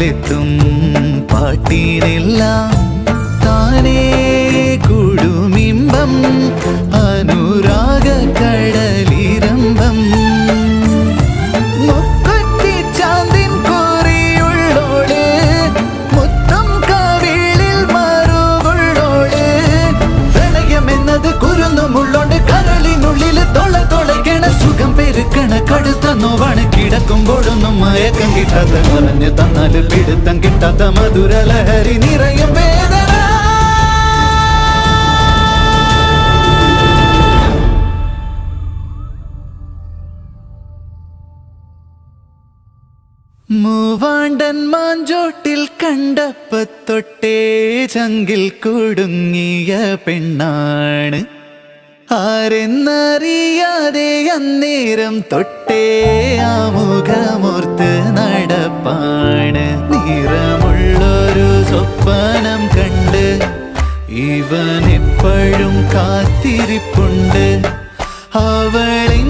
പോലെത്തും പാട്ടിനെല്ലാം താനേ കുടുമിമ്പം അനുരാഗ കടലിരമ്പം മുക്കുറ്റി ചാന്തിൻ കോറിയുള്ളോള് മുത്തം കവിളിൽ മറുകൊള്ളോള് പ്രണയമെന്നത് കുരുന്നുമുള്ളോണ്ട് കരളിനുള്ളിൽ തുളയ്ക്കണ സുഖം പെരുക്കണ കടുത്ത നോവാണ് കിടക്കുമ്പോഴൊന്നും മയക്കം കിട്ടാത്ത പറഞ്ഞ് തന്നാല് പിടുത്തം കിട്ടാത്ത മധുര ലഹരി നിറയും വേദന മൂവാണ്ടൻ മാഞ്ചോട്ടിൽ കണ്ടപ്പത്തൊട്ടേ ചങ്കിൽ കുടുങ്ങിയ പെണ്ണാണ് ആരെന്നറിയാതെ അന്നേരം തൊട്ടേ ആമുഖമോർത്ത് നടപ്പാണ് നിറമുള്ളൊരു സ്വപ്നം കണ്ട് ഇവൻ എപ്പോഴും കാത്തിരിപ്പുണ്ട് അവളിൻ